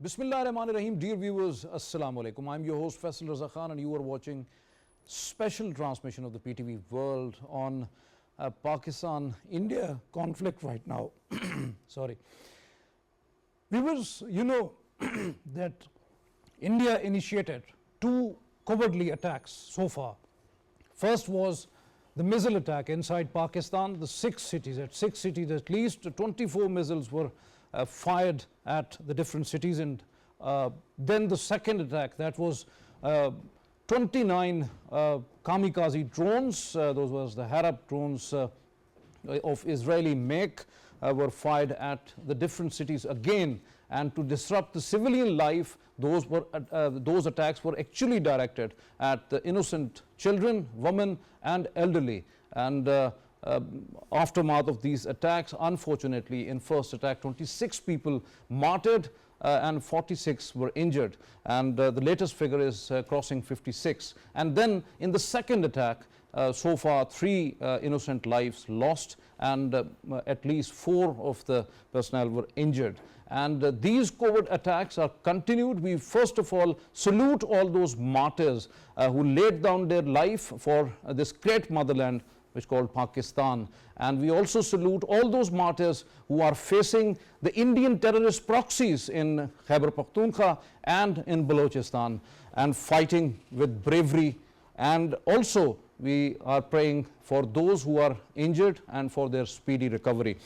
Bismillahirrahmanirrahim. Dear viewers, Assalamu alaikum. I'm your host Faisal Raza Khan and you are watching special transmission of the PTV World on Pakistan-India conflict right now. Sorry. Viewers, you know that India initiated two cowardly attacks so far. First was the missile attack inside Pakistan, at 6 cities at least 24 missiles were fired at the different cities, and then the second attack, that was 29 kamikaze drones, those was the Harab drones of Israeli make, were fired at the different cities again, and to disrupt the civilian life. Those attacks were actually directed at the innocent children, women and elderly, and aftermath of these attacks, unfortunately in first attack 26 people martyred and 46 were injured, and the latest figure is crossing 56. And then in the second attack, so far 3 innocent lives lost, and at least 4 of the personnel were injured. And these covert attacks are continued. We first of all salute all those martyrs who laid down their life for this great motherland which called Pakistan, and we also salute all those martyrs who are facing the Indian terrorist proxies in Khyber Pakhtunkhwa and in Balochistan and fighting with bravery. And also we are praying for those who are injured and for their speedy recovery.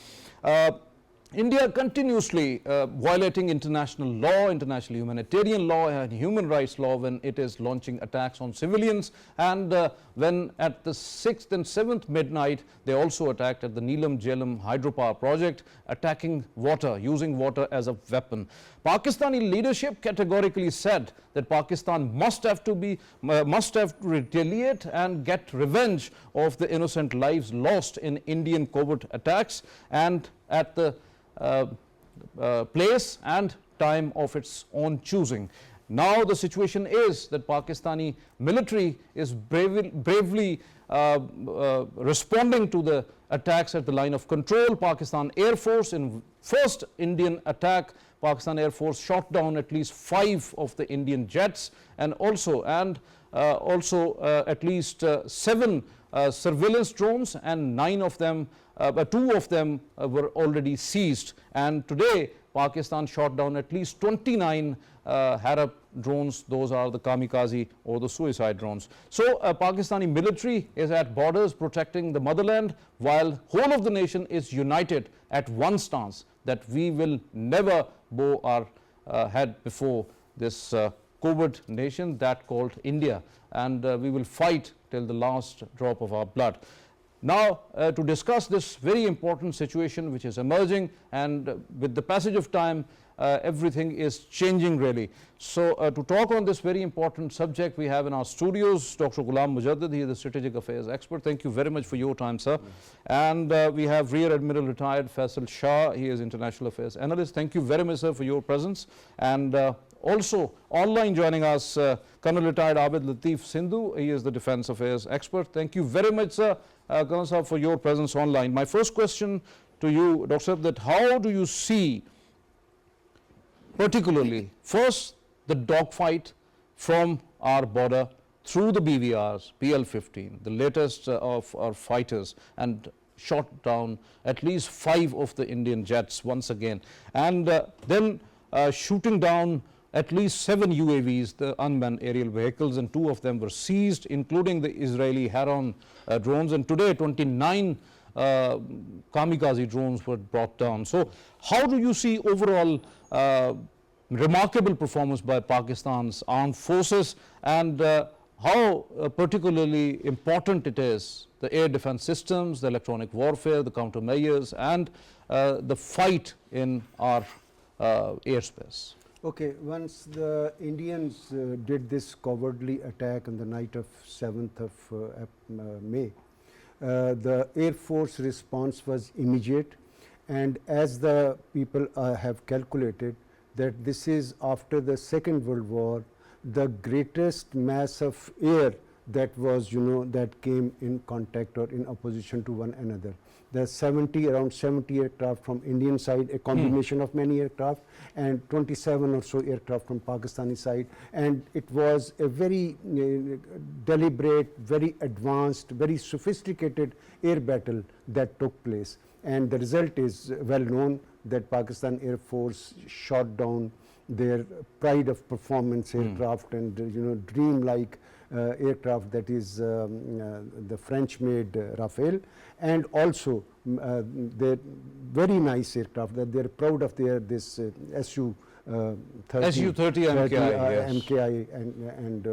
India continuously violating international law, international humanitarian law and human rights law when it is launching attacks on civilians, and when at the 6th and 7th midnight they also attacked at the Neelam Jhelum hydropower project, attacking water, using water as a weapon. Pakistani leadership categorically said that Pakistan must have to retaliate and get revenge of the innocent lives lost in Indian covert attacks, and at the place and time of its own choosing. Now the situation is that Pakistani military is bravely responding to the attacks at the line of control. Pakistan Air Force, in first Indian attack, Pakistan Air Force shot down at least 5 of the Indian jets, and also at least 7 surveillance drones, and 9 of them, 2 of them were already seized. And today Pakistan shot down at least 29 Harab drones. Those are the kamikaze or the suicide drones. So Pakistani military is at borders protecting the motherland, while whole of the nation is united at one stance, that we will never bow our head before this covert nation that called India, and we will fight till the last drop of our blood. Now to discuss this very important situation which is emerging, and with the passage of time everything is changing really. So to talk on this very important subject, we have in our studios Dr. Ghulam Mujaddid. He is the strategic affairs expert. Thank you very much for your time, sir. And we have Rear Admiral retired Faisal Shah. He is international affairs analyst. Thank you very much, sir, for your presence. And also online joining us, Colonel retired Abid Latif Sindhu. He is the defense affairs expert. Thank you very much, sir, Colonel sir, for your presence online. My first question to you, Dr. Saab, that how do you see particularly first the dogfight from our border through the BVRs, PL-15, the latest of our fighters, and shot down at least 5 of the Indian jets once again, and then shooting down at least 7 UAVs, the unmanned aerial vehicles, and 2 of them were seized, including the Israeli Heron drones, and today 29 kamikaze drones were brought down. So how do you see overall remarkable performance by Pakistan's armed forces, and how particularly important it is, the air defense systems, the electronic warfare, the countermeasures, and the fight in our airspace? Okay, once the Indians did this cowardly attack on the night of 7th of May, the Air Force response was immediate, and as the people have calculated that this is after the Second World War, the greatest mass of air that was, that came in contact or in opposition to one another. There's around 70 aircraft from Indian side, a combination of many aircraft, and 27 or so aircraft from Pakistani side. And it was a very deliberate, very advanced, very sophisticated air battle that took place. And the result is well known, that Pakistan Air Force shot down their pride of performance aircraft and dream-like aircraft, that is the French-made Rafale, and also their very nice aircraft that they're proud of this Su-30 MKI and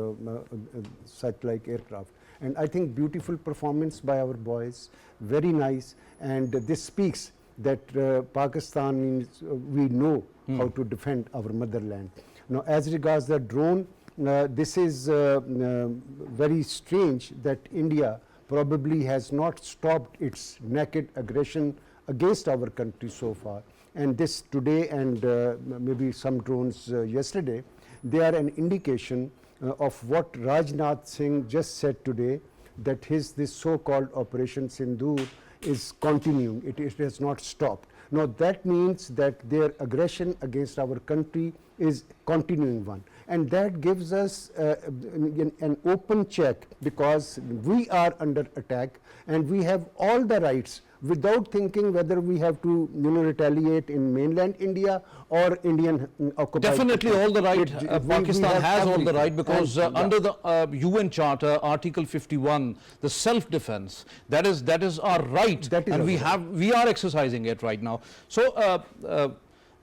such like aircraft. And I think beautiful performance by our boys, very nice, and this speaks that Pakistan is, we know how to defend our motherland. Now, as regards the drone, this is very strange that India probably has not stopped its naked aggression against our country so far. And this today and maybe some drones yesterday, they are an indication of what Rajnath Singh just said today, that this so-called Operation Sindoor is continuing. It has not stopped. Now that means that their aggression against our country is continuing one, and that gives us an open check, because we are under attack and we have all the rights, without thinking whether we have to retaliate in mainland India or Indian occupied. Definitely all the right. Pakistan has all the right, because under the UN Charter, Article 51, the self-defense, that is our right, and we are exercising it right now. So,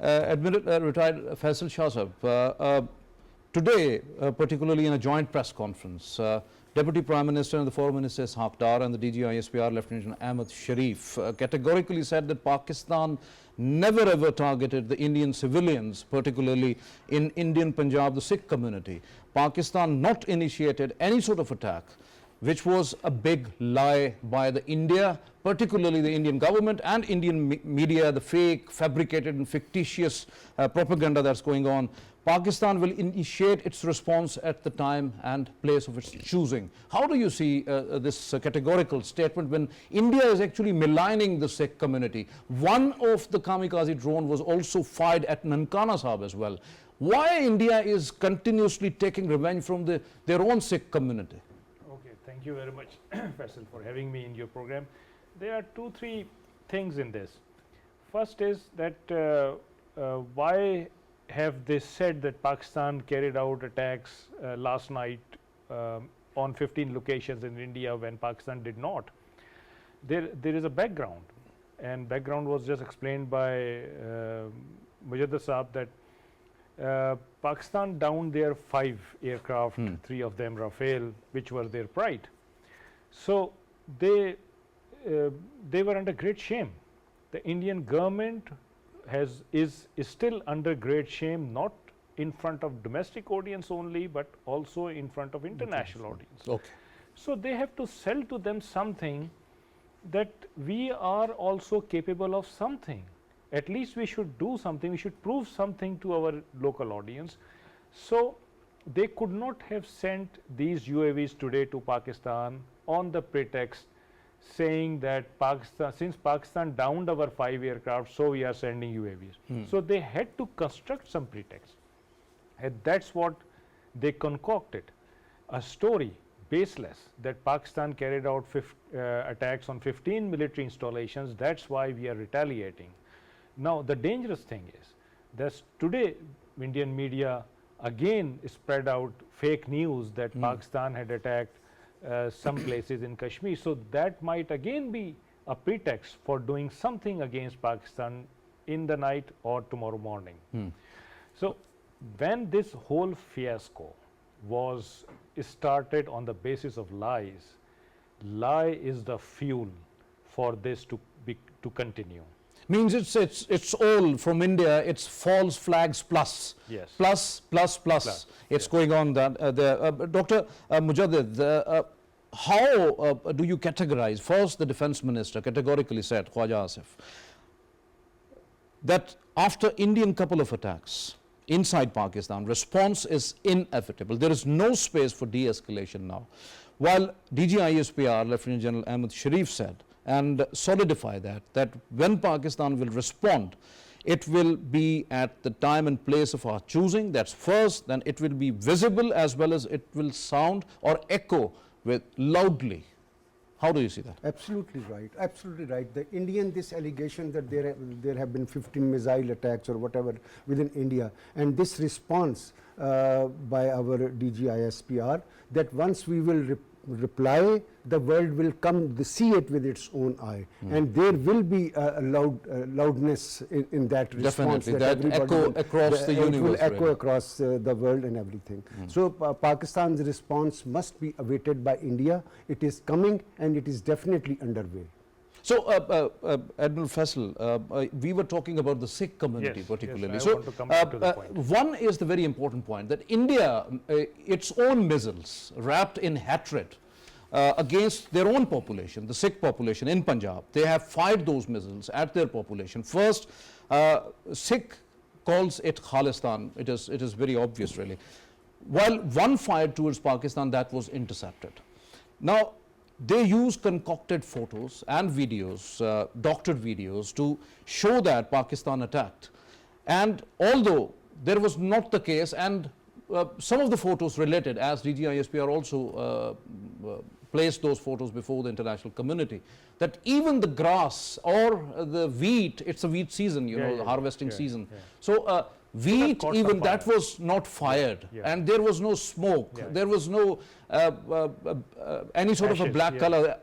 Admiral retired Faisal Shah Sahab, today, particularly in a joint press conference, Deputy Prime Minister and the Foreign Minister Ishaq Dar and the DG-ISPR Lieutenant Ahmed Sharif categorically said that Pakistan never ever targeted the Indian civilians, particularly in Indian Punjab, the Sikh community. Pakistan not initiated any sort of attack, which was a big lie by the India, particularly the Indian government and Indian media, the fake, fabricated and fictitious propaganda that's going on. Pakistan will initiate its response at the time and place of its choosing. How do you see this categorical statement when India is actually maligning the Sikh community? One of the kamikaze drone was also fired at Nankana Sahib as well. Why India is continuously taking revenge from their own Sikh community? Okay, thank you very much, Faisal, for having me in your program. There are 2-3 things in this. First is that why have they said that Pakistan carried out attacks last night on 15 locations in India when Pakistan did not? There is a background, and background was just explained by Mujaddid Sahab, that Pakistan downed their 5 aircraft, 3 of them Rafale, which were their pride. So they were under great shame. The Indian government is still under great shame, not in front of domestic audience only, but also in front of international audience. Okay. So they have to sell to them something, that we are also capable of something. At least we should do something, we should prove something to our local audience. So they could not have sent these UAVs today to Pakistan on the pretext saying that since Pakistan downed our 5 aircraft, so we are sending UAVs. So they had to construct some pretext, and that's what they concocted, a story baseless, that Pakistan carried out attacks on 15 military installations, that's why we are retaliating. Now the dangerous thing is that today Indian media again spread out fake news that Pakistan had attacked some places in Kashmir. So that might again be a pretext for doing something against Pakistan in the night or tomorrow morning. So when this whole fiasco was started on the basis of lies, lie is the fuel for this to continue. Means it's all from India, it's false flags plus. Yes. Plus. It's going on that Dr. Mujaddid, how do you categorize? First, the defense minister categorically said, Khwaja Asif, that after Indian couple of attacks, inside Pakistan, response is inevitable. There is no space for de-escalation now. While DG-ISPR, Lieutenant General Ahmed Sharif said, and solidify that when Pakistan will respond, it will be at the time and place of our choosing. That's first. Then it will be visible as well as it will sound or echo with loudly. How do you see that? Absolutely right. Absolutely right. The Indian, this allegation that there have been 15 missile attacks or whatever within India, and this response by our DG-ISPR, that once we will reply, the world will come to see it with its own eye, and there will be a loudness in that response. Definitely, that echo across the universe. It will echo really. across the world and everything. So Pakistan's response must be awaited by India. It is coming and it is definitely underway. So, Admiral Faisal, we were talking about the Sikh community Yes, particularly. yes, I want to come back to the point. One is the very important point that India, its own missiles wrapped in hatred against their own population, the Sikh population in Punjab, they have fired those missiles at their population. First, Sikh calls it Khalistan. It is very obvious really. While one fired towards Pakistan, that was intercepted. Now, they use concocted photos and videos, doctored videos, to show that Pakistan attacked. And although there was not the case, and some of the photos related, as DG-ISPR also placed those photos before the international community, that even the grass or the wheat, it's a wheat season, you know, the harvesting season. So wheat, even that was not fired, and there was no smoke, there was no any sort ashes, of a black color,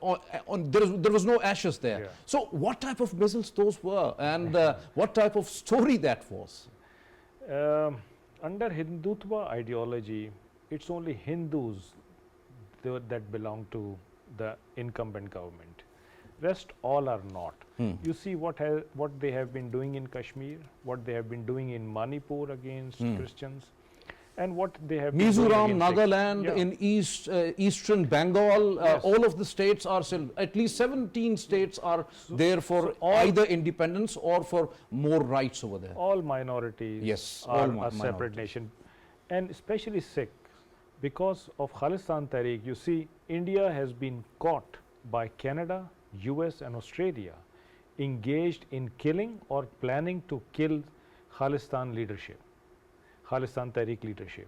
there was no ashes there. So what type of missiles those were, and what type of story that was? Under Hindutva ideology, it's only Hindus that belong to the incumbent government. Rest all are not. You see what they have been doing in Kashmir, what they have been doing in Manipur against Christians, and what they have been doing Mizoram, against Nagaland, in eastern Bengal, all of the states are still, at least 17 states are there for either independence or for more rights over there. all minorities are a separate nation, and especially Sikh. Because of Khalistan Tariq, you see, India has been caught by Canada, US and Australia engaged in killing or planning to kill Khalistan leadership, Khalistan Tariq leadership.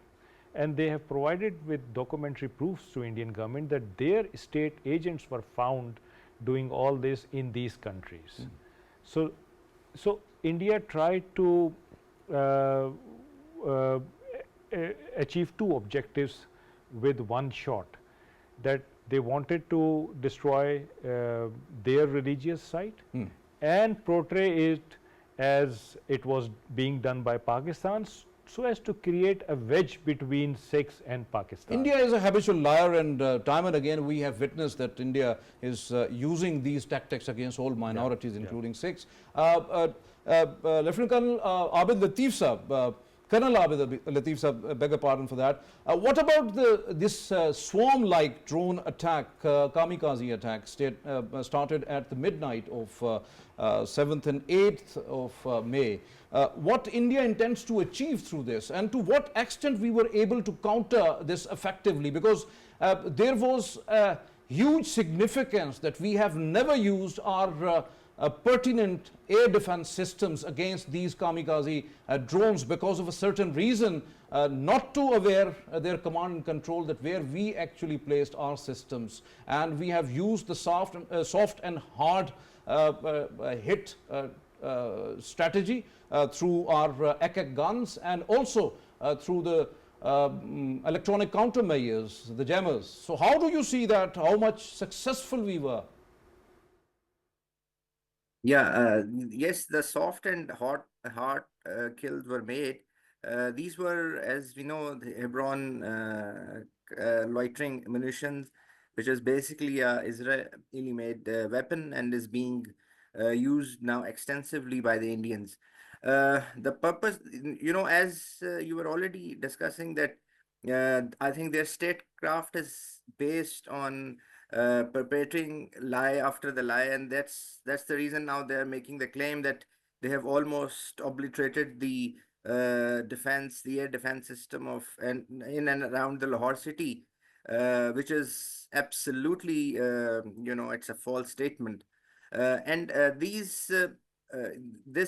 And they have provided with documentary proofs to Indian government that their state agents were found doing all this in these countries. So India tried to achieve two objectives with one shot, that they wanted to destroy their religious site and portray it as it was being done by Pakistan, so as to create a wedge between Sikhs and Pakistan. India is a habitual liar, and time and again we have witnessed that India is using these tactics against all minorities, including Sikhs. Lieutenant Colonel Abid Latif Sahab, Colonel Abid Latif Sahab, beg your pardon for that. What about this swarm-like drone attack, kamikaze attack, started at the midnight of 7th and 8th of May? What India intends to achieve through this, and to what extent we were able to counter this effectively, because there was a huge significance that we have never used our pertinent air defense systems against these kamikaze drones because of a certain reason, not to aware their command and control that where we actually placed our systems, and we have used the soft and hard hit strategy through our ek guns, and also through the electronic countermeasures, the jammers. So how do you see that, how much successful we were? Yeah, yes, the soft and hard kills were made. These were, as we know, the Hebron loitering munitions, which is basically a Israeli-made weapon and is being used now extensively by the Indians. The purpose, you know, as you were already discussing, that I think their statecraft is based on perpetrating lie after the lie, and that's the reason now they're making the claim that they have almost obliterated the defense, the air defense system of and in and around the Lahore city, which is absolutely, it's a false statement. And this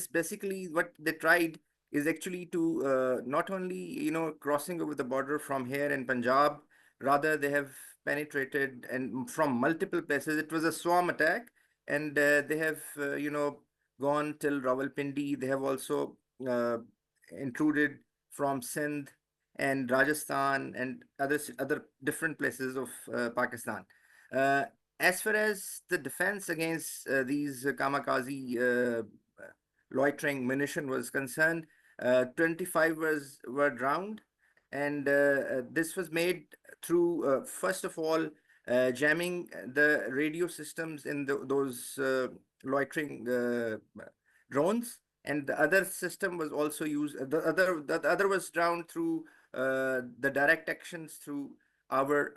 basically what they tried is actually to not only crossing over the border from here in Punjab, rather they have penetrated and from multiple places. It was a swarm attack, and they have gone till Rawalpindi. They have also intruded from Sindh and Rajasthan and other different places of Pakistan. Uh, as far as the defense against these kamikaze loitering munition was concerned, 25 were drowned, and this was made through first of all jamming the radio systems in those loitering drones, and the other system was also used. The other was drowned through the direct actions through our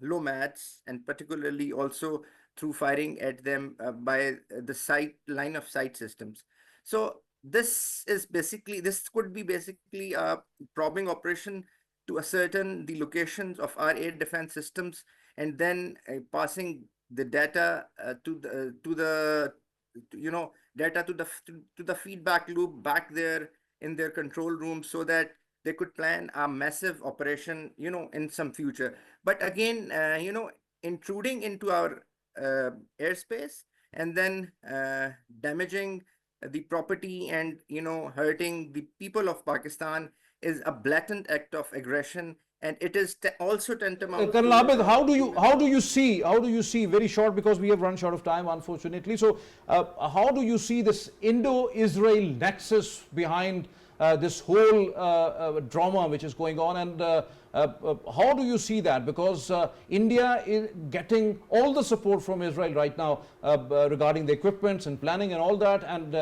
LOMADs, and particularly also through firing at them by the line of sight systems. So this could be basically a probing operation to ascertain the locations of our air defense systems, and then passing the data to the feedback loop back there in their control room, so that they could plan a massive operation in some future. But again, intruding into our airspace and then damaging the property and hurting the people of Pakistan is a blatant act of aggression, and it is also tantamount Colonel to Abid, how do you see, very short because we have run short of time unfortunately, so how do you see this Indo-Israel nexus behind this whole drama which is going on, and how do you see that, because India is getting all the support from Israel right now regarding the equipments and planning and all that, and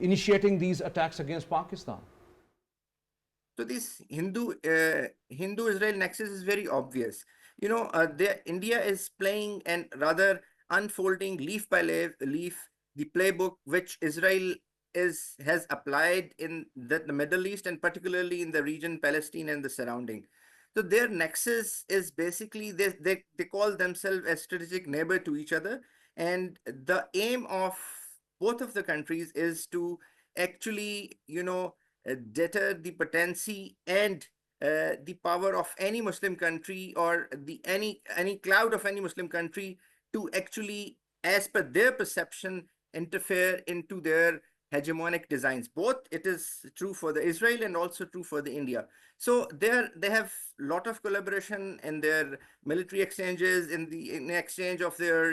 initiating these attacks against Pakistan? So this Hindu-Israel nexus is very obvious. India is playing and rather unfolding leaf by leaf the playbook which Israel has applied in the Middle East, and particularly in the region Palestine and the surrounding. So their nexus is basically they call themselves a strategic neighbor to each other, and the aim of both of the countries is to actually deter the potency and the power of any Muslim country, or any cloud of any Muslim country, to actually, as per their perception, interfere into their hegemonic designs. Both it is true for the Israel and also true for the India. So they have a lot of collaboration in their military exchanges, in exchange of their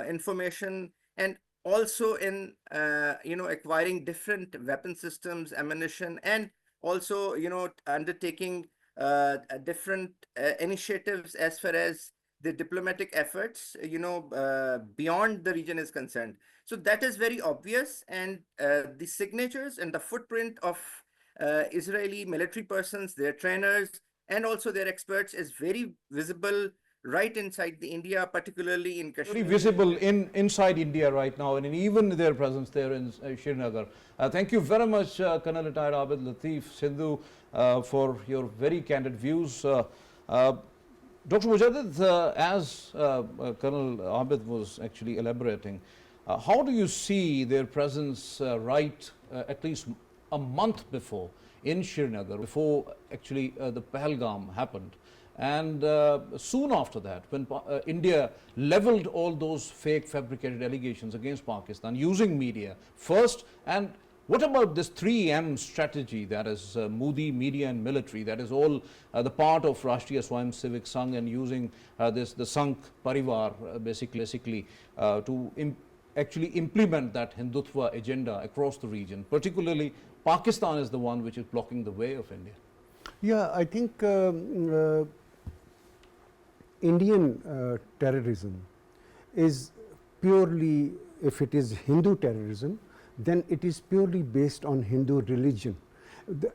information, and also in acquiring different weapon systems, ammunition, and also undertaking different initiatives as far as the diplomatic efforts beyond the region is concerned. So that is very obvious, and the signatures and the footprint of Israeli military persons, their trainers, and also their experts is very visible right inside the India, particularly in Kashmir. Very visible inside India right now, and in even their presence there in Srinagar. Thank you very much, Colonel Retired Abid Latif Sindhu, for your very candid views. Dr. Mujaddid, as Colonel Abid was actually elaborating, how do you see their presence right at least a month before in Srinagar, before actually the Pahalgam happened? And soon after that, when India leveled all those fake fabricated allegations against Pakistan using media first, and what about this 3M strategy, that is Modi, media and military, that is all the part of Rashtriya Swayam Civic Sangh, and using the Sangh Parivar basically to actually implement that Hindutva agenda across the region. Particularly Pakistan is the one which is blocking the way of India. Yeah, I think Indian terrorism is purely, if it is Hindu terrorism, then it is purely based on Hindu religion.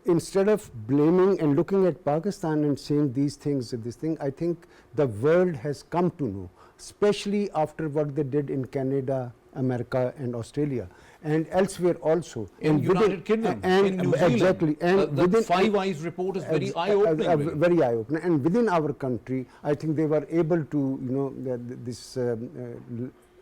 Instead of blaming and looking at Pakistan and saying these things, this thing, I think the world has come to know, especially after what they did in Canada America and Australia, and elsewhere also. In And United Kingdom, in New Zealand. Exactly. And the Five Eyes report is very eye-opening. really. Very eye-opening. And within our country, I think they were able to,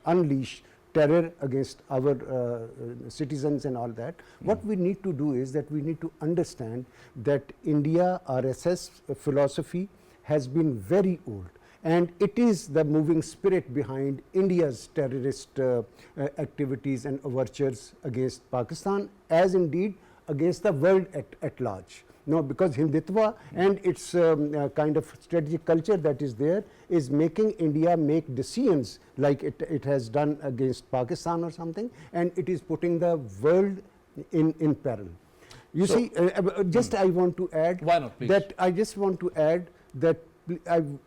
unleash terror against our citizens and all that. What we need to do is that we need to understand that India RSS philosophy has been very old, and it is the moving spirit behind India's terrorist activities and overtures against Pakistan, as indeed against the world at large. No, because Hindutva and its kind of strategic culture that is there is making India make decisions like it has done against Pakistan or something, and it is putting the world in peril. You So- see, just I want to add Why not, please? that I just want to add that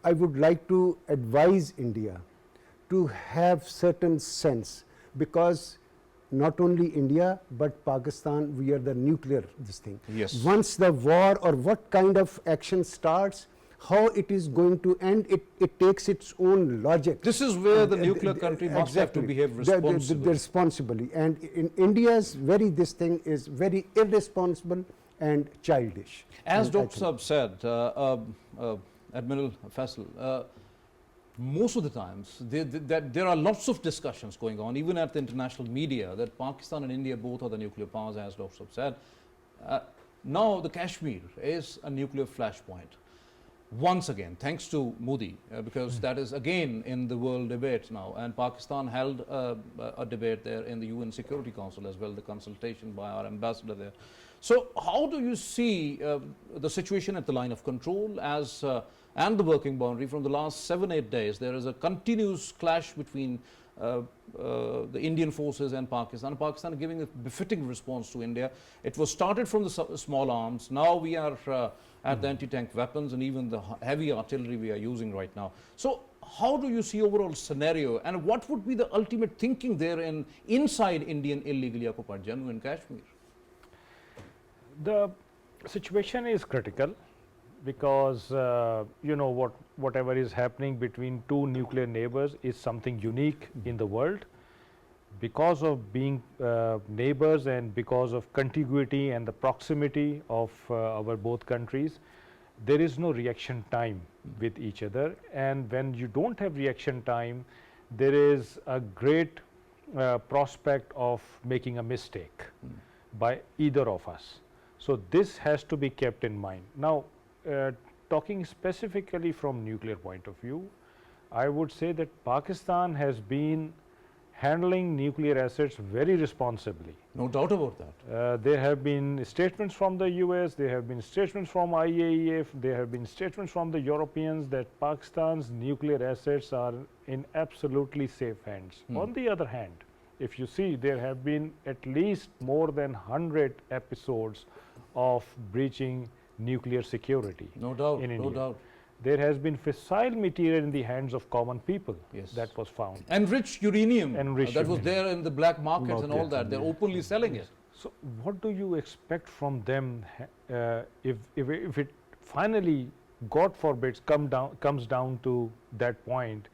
I would like to advise India to have certain sense, because not only India but Pakistan, we are the nuclear this thing. Yes. Once the war or what kind of action starts, how it is going to end, it takes its own logic. This is where the And, nuclear country must have to exactly. behave The responsibly. responsibly. And in India's this thing is very irresponsible and childish. As And I Dr. Saab said, Admiral Faisal, most of the times there are lots of discussions going on, even at the international media, that Pakistan and India both are the nuclear powers, as Dr. Saab said. Now the Kashmir is a nuclear flashpoint. Once again, thanks to Modi, because that is again in the world debate now, and Pakistan held a debate there in the UN Security Council as well, the consultation by our ambassador there. So how do you see the situation at the line of control as and the working boundary? From the last 7-8 days, there is a continuous clash between the Indian forces and Pakistan. Pakistan giving a befitting response to India. It was started from the small arms. Now we are at the anti-tank weapons and even the heavy artillery we are using right now. So how do you see overall scenario, and what would be the ultimate thinking there inside Indian illegally occupied Jammu and Kashmir? The situation is critical because whatever is happening between two nuclear neighbors is something unique in the world. Because of being neighbors and because of contiguity and the proximity of our both countries, there is no reaction time with each other, and when you don't have reaction time, there is a great prospect of making a mistake by either of us. So this has to be kept in mind. Now, talking specifically from nuclear point of view, I would say that Pakistan has been handling nuclear assets very responsibly. No doubt about that. There have been statements from the US, there have been statements from IAEF, there have been statements from the Europeans that Pakistan's nuclear assets are in absolutely safe hands. On the other hand, if you see, there have been at least more than 100 episodes of breaching nuclear security No doubt, in India. no doubt. There has been fissile material in the hands of common people Yes. that was found. Enriched uranium Enriched that was uranium. there in the black markets and all that. They're openly selling it. So what do you expect from them if it finally, God forbid, comes down to that point,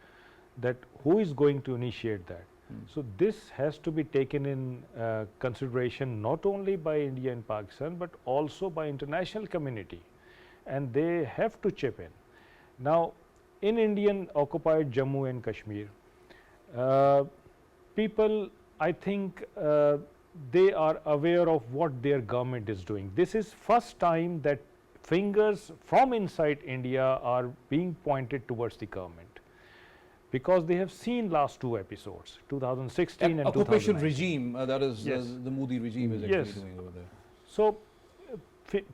that who is going to initiate that? So this has to be taken in consideration not only by India and Pakistan but also by international community, and they have to chip in. Now, in Indian occupied Jammu and Kashmir, people, I think, they are aware of what their government is doing. This is first time that fingers from inside India are being pointed towards the government, because they have seen last two episodes, 2016 and Occupation 2019. regime, that is Yes. the Modi regime is Yes. actually doing over there. So,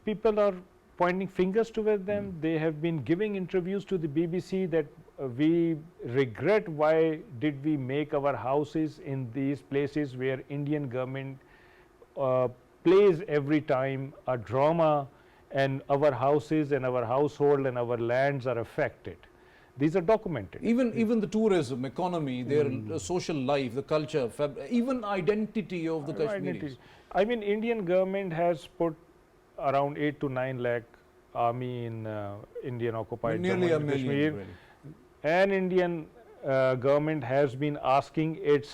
people are pointing fingers towards them. They have been giving interviews to the BBC that we regret why did we make our houses in these places where Indian government plays every time a drama, and our houses and our household and our lands are affected. These are documented. Even the tourism, economy, their social life, the culture, even identity of the Kashmiris. I mean, Indian government has put around 8 to 9 lakh army in Indian occupied Nearly Jammu a and million. Kashmir, Really. and Indian government has been asking its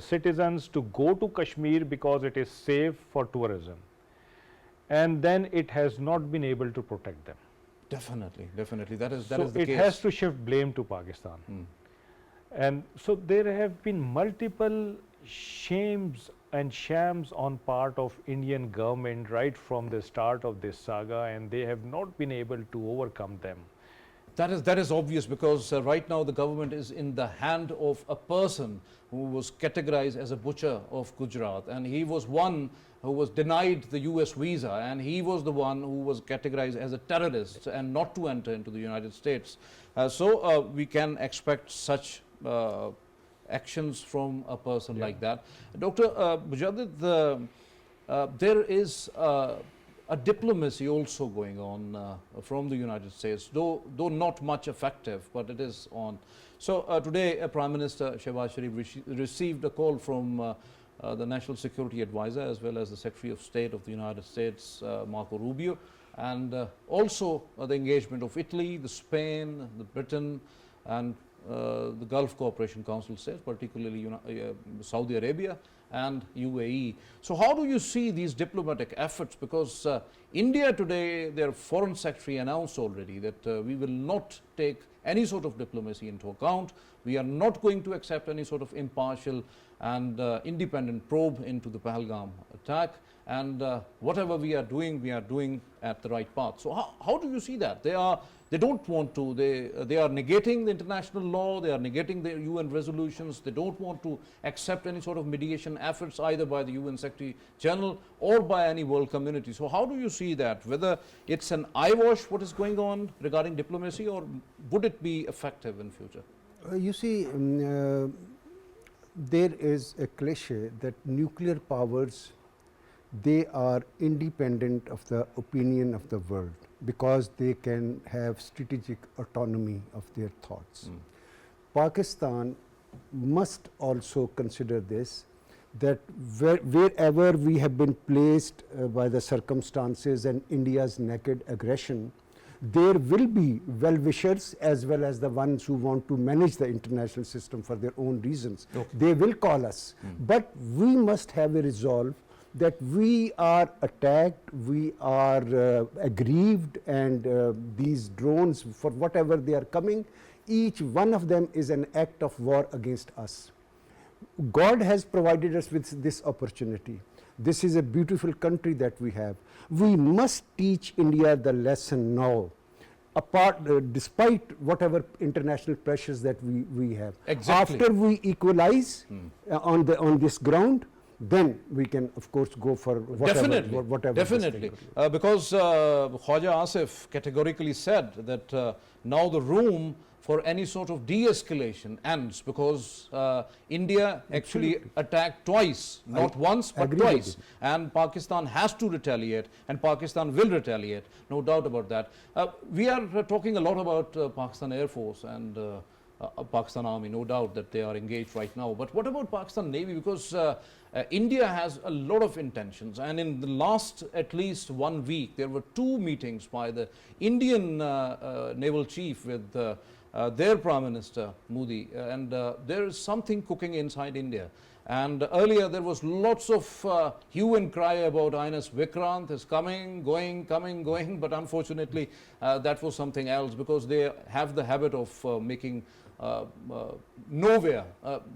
citizens to go to Kashmir because it is safe for tourism, and then it has not been able to protect them. Definitely, definitely. That is So the it case. has to shift blame to Pakistan. And so there have been multiple shames and shams on part of Indian government right from the start of this saga, and they have not been able to overcome them. That is obvious, because right now the government is in the hand of a person who was categorized as a butcher of Gujarat, and he was one who was denied the US visa, and he was the one who was categorized as a terrorist and not to enter into the United States. So we can expect such actions from a person like that. Dr. Mujaddid, there is a diplomacy also going on from the United States, though not much effective, but it is on. So today, Prime Minister Shehbaz Sharif received a call from the National Security Advisor as well as the Secretary of State of the United States, Marco Rubio, and also the engagement of Italy, the Spain, the Britain, and the Gulf Cooperation Council states, particularly Saudi Arabia and UAE. So how do you see these diplomatic efforts? Because India today, their foreign secretary announced already that we will not take any sort of diplomacy into account. We are not going to accept any sort of impartial and independent probe into the Pahalgam attack. And whatever we are doing at the right path. So how do you see that? They don't want to, they are negating the international law, they are negating the UN resolutions, they don't want to accept any sort of mediation efforts either by the UN Secretary General or by any world community. So how do you see that? Whether it's an eyewash what is going on regarding diplomacy, or would it be effective in future? You see, there is a cliche that nuclear powers, they are independent of the opinion of the world because they can have strategic autonomy of their thoughts. Pakistan must also consider this, that wherever we have been placed by the circumstances and India's naked aggression, there will be well-wishers as well as the ones who want to manage the international system for their own reasons. Okay. They will call us. But we must have a resolve that we are attacked, we are aggrieved, and these drones, for whatever they are coming, each one of them is an act of war against us. God has provided us with this opportunity. This is a beautiful country that we have. We must teach India the lesson now, despite whatever international pressures that we have. Exactly. After we equalize on this ground, then we can of course go for whatever. Definitely. Because Khwaja Asif categorically said that now the room for any sort of de-escalation ends, because India actually attacked twice, not once but twice, and Pakistan has to retaliate, and Pakistan will retaliate, no doubt about that. We are talking a lot about Pakistan Air Force and Pakistan Army, no doubt that they are engaged right now. But what about Pakistan Navy? Because India has a lot of intentions, and in the last at least 1 week there were 2 meetings by the Indian naval chief with their Prime Minister Modi, and there is something cooking inside India. And earlier there was lots of hue and cry about INS Vikrant is coming, going, coming, going, but unfortunately that was something else, because they have the habit of making nowhere,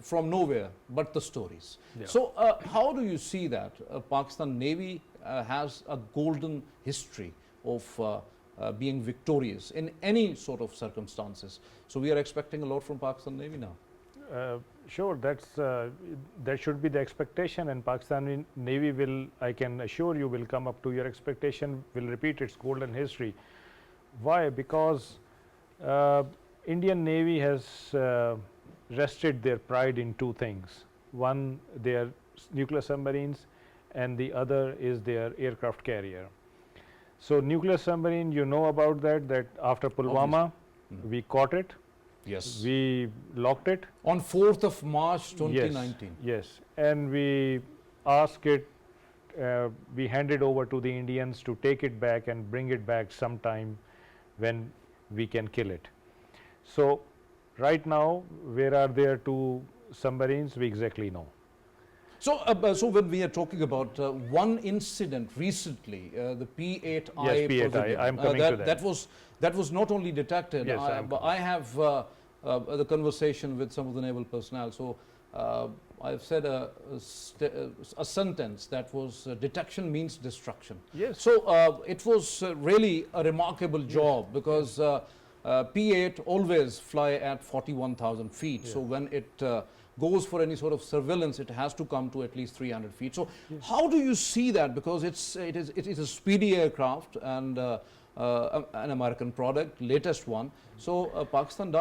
from nowhere but the stories. Yeah. So how do you see that? Pakistan Navy has a golden history of being victorious in any sort of circumstances. So we are expecting a lot from Pakistan Navy now. Sure, that should be the expectation, and Pakistani Navy will, I can assure you, will come up to your expectation, will repeat its golden history. Why? Because Indian Navy has rested their pride in 2 things. One, their nuclear submarines, and the other is their aircraft carrier. So nuclear submarine, you know about that after Pulwama, we caught it. Yes. We locked it. On 4th of March 2019. Yes, and we asked it, we handed over to the Indians to take it back and bring it back sometime when we can kill it. So Right now, where are their 2 submarines? We exactly know. So, so when we are talking about one incident recently, the P8I, Yes, P8I, Presidium, I'm coming to that. That was not only detected. Yes, I'm but I have the conversation with some of the naval personnel. So I've said a sentence that was detection means destruction. Yes. So it was really a remarkable job because P8 always fly at 41,000 feet. So when it goes for any sort of surveillance, it has to come to at least 300 feet. So how do you see that? Because it is a speedy aircraft and an American product, latest one. So Pakistan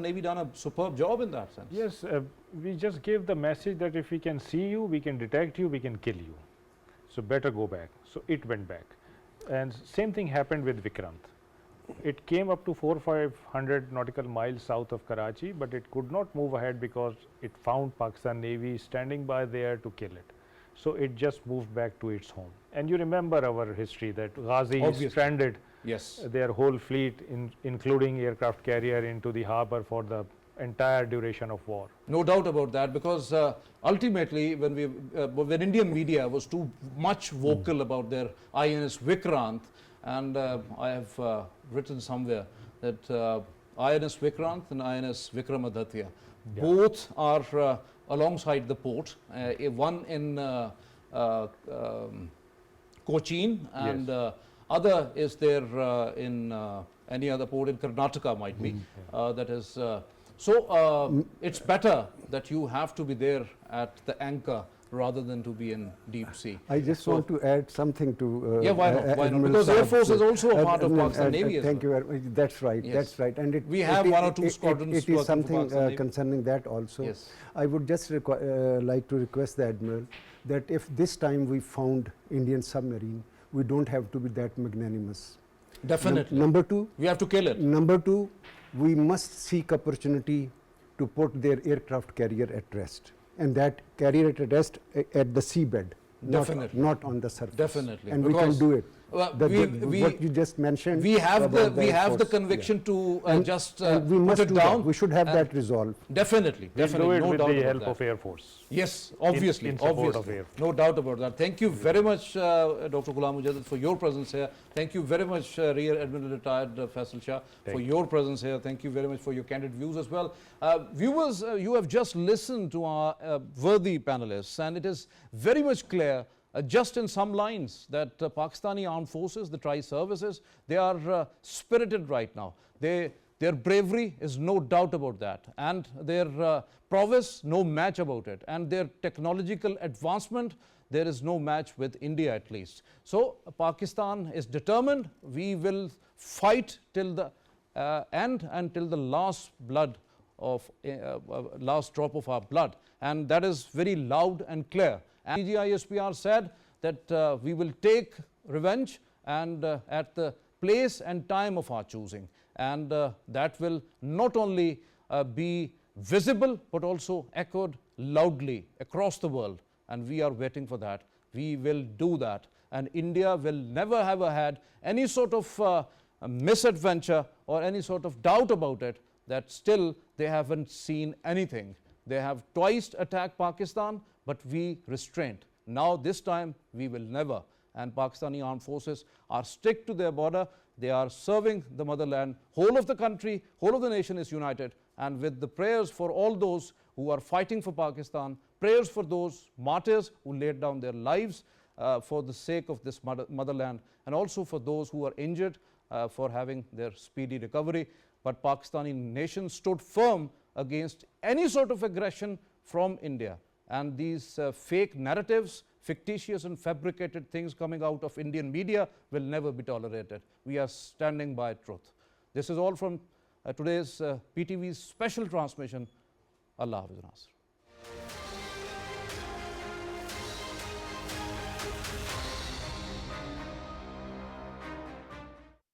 Navy done a superb job in that sense. Yes, we just gave the message that if we can see you, we can detect you, we can kill you. So better go back. So it went back. And same thing happened with Vikrant. It came up to 400-500 nautical miles south of Karachi, but it could not move ahead because it found Pakistan Navy standing by there to kill it. So it just moved back to its home. And you remember our history that Ghazi stranded their whole fleet, including aircraft carrier, into the harbor for the entire duration of war. No doubt about that, because ultimately when Indian media was too much vocal about their INS Vikrant, and I have written somewhere that INS Vikrant and INS Vikramaditya both are alongside the port, one in Cochin and other is there in any other port in Karnataka might be. That is so it's better that you have to be there at the anchor rather than to be in deep sea. I just want to add something to yeah, why not? Why not? Because Air Force is also a part of Pakistan Navy as well. Thank you very much. That's right. Yes. That's right. And we have one or two squadrons. It is something concerning that also. Yes. I would just like to request the Admiral that if this time we found Indian submarine, we don't have to be that magnanimous. Definitely. Number two, we have to kill it. Number two, we must seek opportunity to put their aircraft carrier at rest. And that carrier at rest at the seabed, not on the surface. Definitely. And we can do it. Well, what you just mentioned. We have the conviction to just we must put it down. We should have that resolved. Definitely. We'll do it no with doubt the about help that. of Air Force. Yes, obviously. In support of Air Force. No doubt about that. Thank you very much, Dr. Ghulam Mujaddid, for your presence here. Thank you very much, Rear Admiral Retired Faisal Shah, for your presence here. Thank you very much for your candid views as well. Viewers, you have just listened to our worthy panelists, and it is very much clear just in some lines that Pakistani armed forces, the tri-services, they are spirited right now. Their bravery is no doubt about that, and their prowess, no match about it, and their technological advancement, there is no match with India at least. So Pakistan is determined. We will fight till the end and till the last blood of last drop of our blood, and that is very loud and clear. And DGISPR said that we will take revenge and at the place and time of our choosing, and that will not only be visible but also echoed loudly across the world, and we are waiting for that. We will do that, and India will never have had any sort of misadventure or any sort of doubt about it, that still they haven't seen anything. They have twice attacked Pakistan, but we restrained. Now this time we will never. And Pakistani armed forces are strict to their border. They are serving the motherland. Whole of the country, whole of the nation is united. And with the prayers for all those who are fighting for Pakistan, prayers for those martyrs who laid down their lives for the sake of this motherland, and also for those who are injured for having their speedy recovery. But Pakistani nation stood firm against any sort of aggression from India. And these fake narratives, fictitious and fabricated things coming out of Indian media will never be tolerated. We are standing by truth. This is all from today's PTV's special transmission. Allah Hafiz Nasr.